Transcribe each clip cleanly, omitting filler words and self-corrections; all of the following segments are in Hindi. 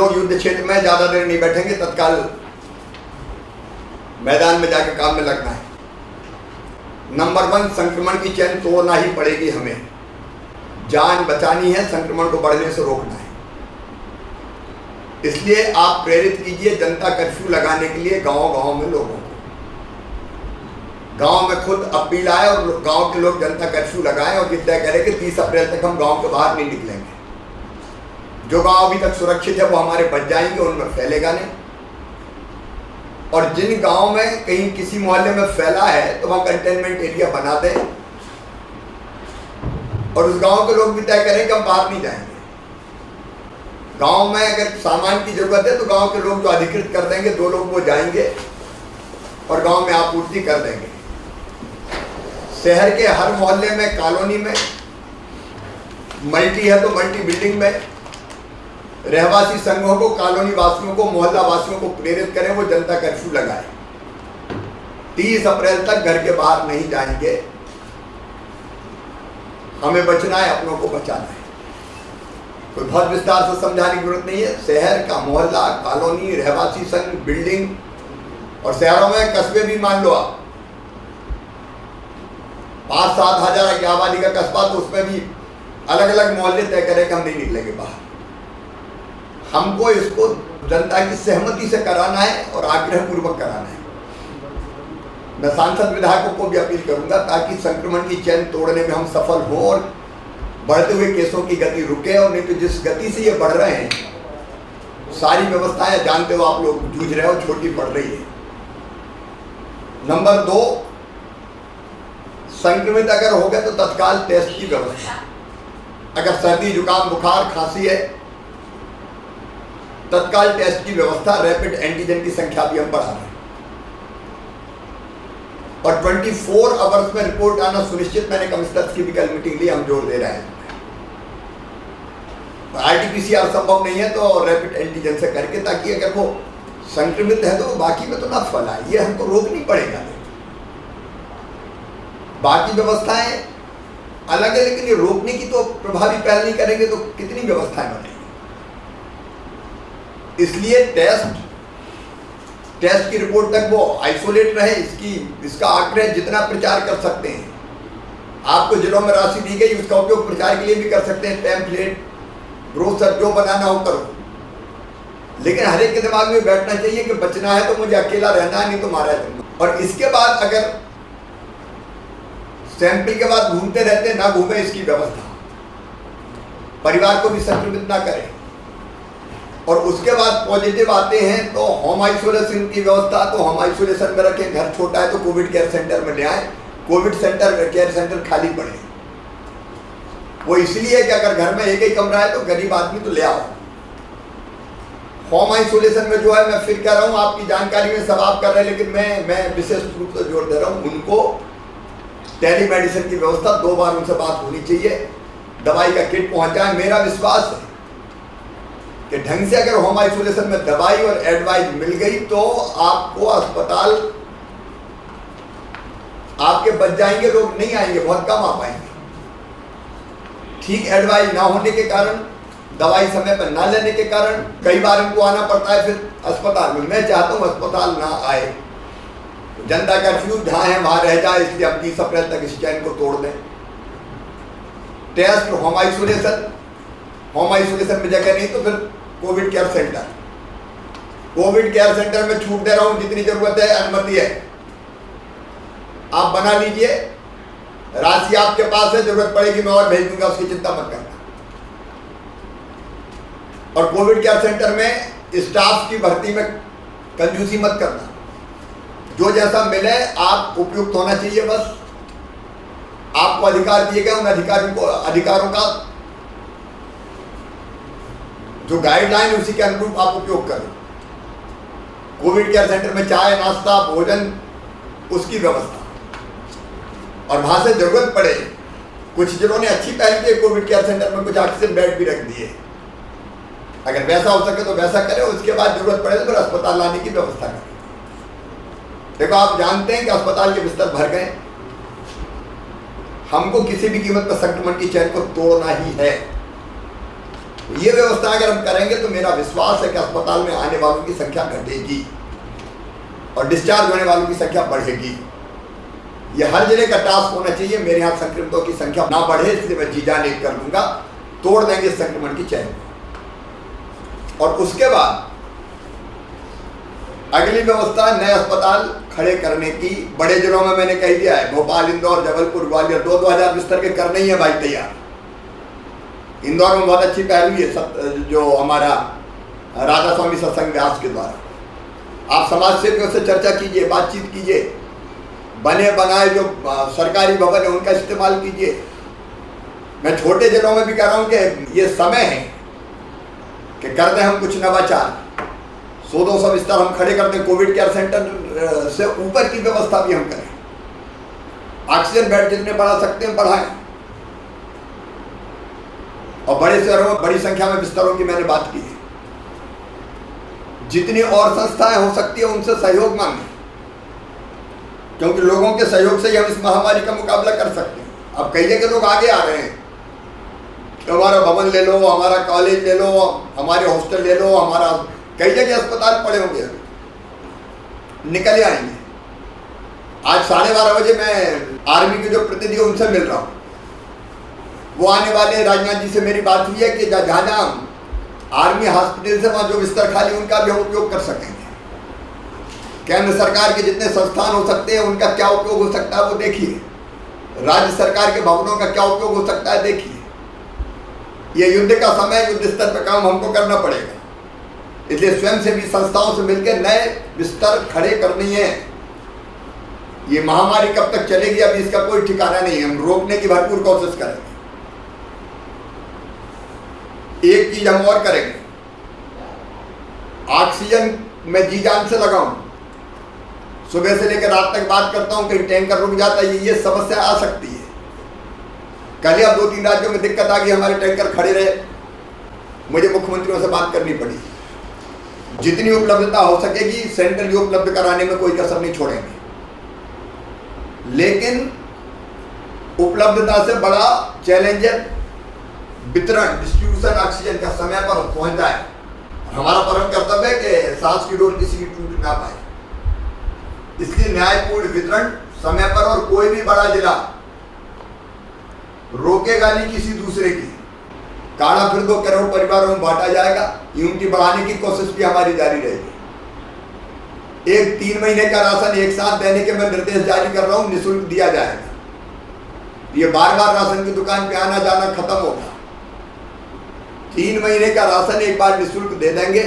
लोग युद्ध क्षेत्र में ज्यादा देर नहीं बैठेंगे, तत्काल मैदान में जाकर काम में लगना है। नंबर 1, संक्रमण की चेन तोड़ना ही पड़ेगी हमें। जान बचानी है, संक्रमण को बढ़ने से रोकना है। इसलिए आप प्रेरित कीजिए जनता कर्फ्यू लगाने के लिए गांव-गांव में लोगों को। गांव में खुद अपील आए और गांव के लोग जनता कर्फ्यू लगाएं और तय करें कि 30 अप्रैल तक हम गांव के बाहर नहीं निकलेंगे। जो गांव अभी तक सुरक्षित है वो हमारे बच जाएंगे, उनमें फैलेगा नहीं। और जिन गांव में कहीं किसी मोहल्ले में फैला है तो वहां कंटेनमेंट एरिया बना दें और उस गांव के लोग भी तय करें कि हम बाहर नहीं जाएंगे। गांव में अगर सामान की जरूरत है तो गांव के लोग जो अधिकृत कर देंगे, 2 लोग वो जाएंगे और गांव में आपूर्ति कर देंगे। शहर के हर मोहल्ले में, कॉलोनी में, मल्टी है तो मल्टी बिल्डिंग में रहवासी संघों को, कॉलोनी वासियों को, मोहल्ला वासियों को प्रेरित करें, वो जनता कर्फ्यू लगाए। 30 अप्रैल तक घर के बाहर नहीं जाएंगे। हमें बचना है, अपनों को बचाना है। कोई बहुत विस्तार से समझाने की जरूरत नहीं है। शहर का मोहल्ला, कॉलोनी, रहवासी संघ, बिल्डिंग, और शहरों में कस्बे भी मान लो आप 5-7 हजार की आबादी का कस्बा, तो उसमें भी अलग अलग मोहल्ले तय करें कि हम नहीं निकलेंगे बाहर। हमको इसको जनता की सहमति से कराना है और आग्रह पूर्वक कराना है। मैं सांसद विधायकों को भी अपील करूंगा ताकि संक्रमण की चेन तोड़ने में हम सफल हों और बढ़ते हुए केसों की गति रुके। और नहीं तो जिस गति से ये बढ़ रहे हैं, सारी व्यवस्थाएं जानते हो आप लोग, जूझ रहे हो, छोटी पड़ रही है। नंबर 2, संक्रमित अगर हो गए तो तत्काल टेस्ट की व्यवस्था। अगर सर्दी, जुकाम, बुखार, खांसी है, तत्काल टेस्ट की व्यवस्था। रैपिड एंटीजन की संख्या भी हम बढ़ा रहे हैं और 24 आवर्स में रिपोर्ट आना सुनिश्चित। मैंने कमिश्नर्स की भी कल मीटिंग ली, हम जोर दे रहे हैं। RT-PCR संभव नहीं है तो रैपिड एंटीजन से करके, ताकि अगर वो संक्रमित है तो वो बाकी में तो ना फैलाए। ये हमको रोकनी पड़ेगा। बाकी व्यवस्थाएं अलग है, लेकिन ये रोकने की तो प्रभावी पहल नहीं करेंगे तो कितनी व्यवस्थाएं बनेंगी। इसलिए टेस्ट की रिपोर्ट तक वो आइसोलेट रहे, इसका आग्रह जितना प्रचार कर सकते हैं। आपको जिलों में राशि दी गई, उसका उपयोग प्रचार के लिए भी कर सकते हैं। पैम्फलेट, ब्रोशर, जो बनाना हो करो, लेकिन हर एक के दिमाग में बैठना चाहिए कि बचना है तो मुझे अकेला रहना है, नहीं तो मारा जाऊंगा। और इसके बाद अगर सैंपल के बाद घूमते रहते, ना घूमे, इसकी व्यवस्था। परिवार को भी संक्रमित ना करें। और उसके बाद पॉजिटिव आते हैं तो होम आइसोलेशन की व्यवस्था, तो होम आइसोलेशन में रखें। घर छोटा है तो कोविड केयर सेंटर में ले आए। कोविड केयर सेंटर खाली पड़े। वो इसलिए कि अगर घर में एक ही कमरा है तो गरीब आदमी तो ले आओ। होम आइसोलेशन में जो है, मैं फिर कह रहा हूँ, आपकी जानकारी में सब आप कर रहे हैं, लेकिन मैं विशेष रूप से जोर दे रहा हूँ, उनको टेली मेडिसिन की व्यवस्था, 2 बार उनसे बात होनी चाहिए। दवाई का किट पहुंचाएं। मेरा विश्वास है कि ढंग से अगर होम आइसोलेशन में दवाई और एडवाइस मिल गई तो आपको अस्पताल, आपके बच जाएंगे, लोग नहीं आएंगे, बहुत कम आ पाएंगे। ठीक एडवाइस ना होने के कारण, दवाई समय पर ना लेने के कारण कई बार इनको आना पड़ता है फिर अस्पताल में। मैं चाहता हूँ अस्पताल ना आए। तो जनता कर्फ्यू जहाँ है वहाँ रह जाए, इसलिए हम 30 अप्रैल तक इस चैन को तोड़ दें। टेस्ट, होम आइसोलेशन में जगह नहीं तो फिर Covid care centre. Covid care centre में छूट दे रहा हूँ, जितनी जरूरत है, अनुमति है, आप बना लीजिए। राशि आपके पास है, जरूरत पड़ेगी मैं और भेज दूंगा, उसकी चिंता मत करना। और कोविड केयर सेंटर में स्टाफ की भर्ती में कंजूसी मत करना। जो जैसा मिले आप उपयुक्त होना चाहिए। बस आपको अधिकार दिए गए, उन अधिकारों का जो गाइडलाइन, उसी के अनुरूप आप उपयोग करें। कोविड केयर सेंटर में चाय, नाश्ता, भोजन, उसकी व्यवस्था। और वहां से जरूरत पड़े, कुछ जिलों ने अच्छी पहल की, कोविड केयर सेंटर में कुछ ऑक्सीजन बेड भी रख दिए। अगर वैसा हो सके तो वैसा करें। उसके बाद जरूरत पड़े तो फिर अस्पताल लाने की व्यवस्था करें। देखो, आप जानते हैं कि अस्पताल के बिस्तर भर गए। हमको किसी भी कीमत पर संक्रमण की चेन को तोड़ना ही है। ये व्यवस्था अगर हम करेंगे तो मेरा विश्वास है कि अस्पताल में आने वालों की संख्या घटेगी और डिस्चार्ज होने वालों की संख्या बढ़ेगी। ये हर जिले का टास्क होना चाहिए। मेरे यहाँ संक्रमितों की संख्या ना बढ़े, इसलिए मैं जी जान एक कर दूंगा, तोड़ देंगे संक्रमण की चैन। और उसके बाद अगली व्यवस्था नए अस्पताल खड़े करने की। बड़े जिलों में मैंने कह दिया है, भोपाल, इंदौर, जबलपुर, ग्वालियर 2-2000 बिस्तर के करने ही है भाई तैयार। इंदौर में बहुत अच्छी पहल हुई है जो हमारा राधा स्वामी सत्संग व्यास के द्वारा। आप समाज सेवियों से चर्चा कीजिए, बातचीत कीजिए, बने बनाए जो सरकारी भवन है उनका इस्तेमाल कीजिए। मैं छोटे जिलों में भी कह रहा हूँ कि ये समय है कि कर दें हम कुछ नवाचार। 100-200 बिस्तर हम खड़े कर दें, कोविड केयर सेंटर से ऊपर की व्यवस्था भी हम करें। ऑक्सीजन बेड जितने बढ़ा सकते हैं बढ़ाएं। और बड़े शहरों में बड़ी संख्या में बिस्तरों की मैंने बात की है। जितनी और संस्थाएं हो सकती है उनसे सहयोग मांगें, क्योंकि लोगों के सहयोग से ही हम इस महामारी का मुकाबला कर सकते हैं। अब कई जगह लोग आगे आ रहे हैं, हमारा भवन ले लो, हमारा कॉलेज ले लो, हमारे हॉस्टल ले लो, हमारा कई जगह अस्पताल पड़े होंगे, निकल आएंगे। आज 12:30 बजे मैं आर्मी के जो प्रतिनिधि उनसे मिल रहा हूँ, वो आने वाले। राजनाथ जी से मेरी बात हुई है कि जहाँ आर्मी हॉस्पिटल से वहाँ जो बिस्तर खाली उनका भी हम उपयोग कर सकेंगे। केंद्र सरकार के जितने संस्थान हो सकते हैं उनका क्या उपयोग हो सकता है वो देखिए। राज्य सरकार के भवनों का क्या उपयोग हो सकता है देखिए। ये युद्ध का समय, युद्ध स्तर पर काम हमको करना पड़ेगा। इसलिए स्वयंसेवी संस्थाओं से मिलकर नए बिस्तर खड़े करनी है। ये महामारी कब तक चलेगी अभी इसका कोई ठिकाना नहीं है। हम रोकने की भरपूर कोशिश करेंगे। एक चीज हम और करेंगे, ऑक्सीजन में जी जान से लगाऊं। सुबह से लेकर रात तक बात करता हूं कि टैंकर रुक जाता है, ये समस्या आ सकती है। कल ही अब 2-3 राज्यों में दिक्कत आ गई, हमारे टैंकर खड़े रहे। मुझे मुख्यमंत्रियों से बात करनी पड़ी। जितनी उपलब्धता हो सकेगी सेंट्रली उपलब्ध कराने में कोई कसर नहीं छोड़ेंगे, लेकिन उपलब्धता से बड़ा चैलेंज है वितरण, डिस्ट्रीब्यूशन ऑक्सीजन का समय पर पहुंच जाए। हमारा परम कर्तव्य है कि सांस की डोर किसी की टूट ना पाए, इसलिए न्यायपूर्ण वितरण समय पर। और कोई भी बड़ा जिला रोकेगा नहीं किसी दूसरे की। काढ़ा फिर 2 करोड़ परिवारों में बांटा जाएगा। यूनिटी बढ़ाने की कोशिश भी हमारी जारी रहेगी। एक 3 महीने का राशन एक साथ देने के मैं निर्देश जारी कर रहा हूं, निःशुल्क दिया जाएगा। ये बार-बार राशन की दुकान पे आना जाना खत्म होगा। 3 महीने का राशन एक बार निःशुल्क दे देंगे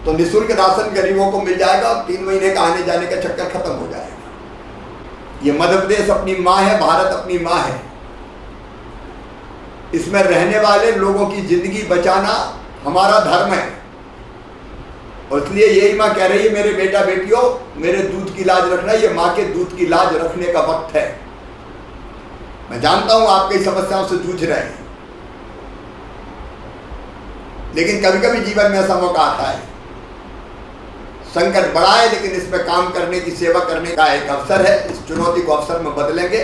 तो निःशुल्क राशन गरीबों को मिल जाएगा और 3 महीने का आने जाने का चक्कर खत्म हो जाएगा। ये मध्य प्रदेश अपनी माँ है, भारत अपनी माँ है। इसमें रहने वाले लोगों की जिंदगी बचाना हमारा धर्म है। और इसलिए यही माँ कह रही है, मेरे बेटा बेटियों, मेरे दूध की लाज रखना। ये माँ के दूध की लाज रखने का वक्त है। मैं जानता हूं आप कई समस्याओं से जूझ रहे हैं, लेकिन कभी कभी जीवन में ऐसा मौका आता है, संकट बड़ा है, लेकिन इसमें काम करने की, सेवा करने का एक अवसर है। इस चुनौती को अवसर में बदलेंगे।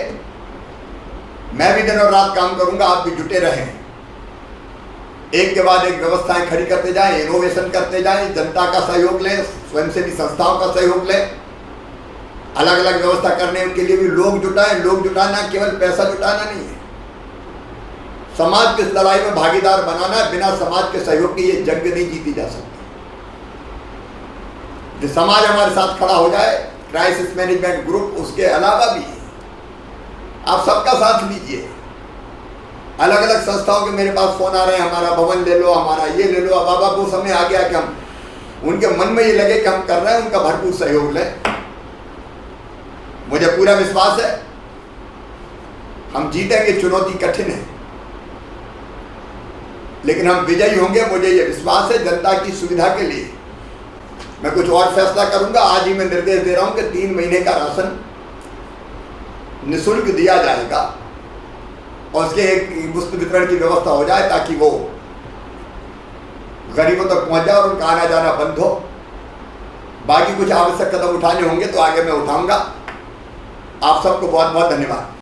मैं भी दिन और रात काम करूंगा, आप भी जुटे रहें। एक के बाद एक व्यवस्थाएं खड़ी करते जाएं, इनोवेशन करते जाएं, जनता का सहयोग लें, स्वयंसेवी संस्थाओं का सहयोग लें। अलग अलग व्यवस्था करने के लिए भी लोग जुटाएं। लोग जुटाना केवल पैसा जुटाना नहीं है, समाज की इस लड़ाई में भागीदार बनाना है। बिना समाज के सहयोग के ये जंग नहीं जीती जा सकती। जो समाज हमारे साथ खड़ा हो जाए, क्राइसिस मैनेजमेंट ग्रुप, उसके अलावा भी आप सबका साथ लीजिए। अलग अलग संस्थाओं के मेरे पास फोन आ रहे हैं, हमारा भवन ले लो, हमारा ये ले लो। अब वो समय आ गया कि हम उनके मन में ये लगे कि हम कर रहे हैं, उनका भरपूर सहयोग लें। मुझे पूरा विश्वास है हम जीतेंगे। चुनौती कठिन है, लेकिन हम विजयी होंगे, मुझे ये विश्वास है। जनता की सुविधा के लिए मैं कुछ और फैसला करूंगा। आज ही मैं निर्देश दे रहा हूं कि 3 महीने का राशन निःशुल्क दिया जाएगा और उसके एक मुफ्त वितरण की व्यवस्था हो जाए, ताकि वो गरीबों तक पहुंच जाए और उनका आना जाना बंद हो। बाकी कुछ आवश्यक कदम उठाने होंगे तो आगे मैं उठाऊंगा। आप सबको बहुत बहुत धन्यवाद।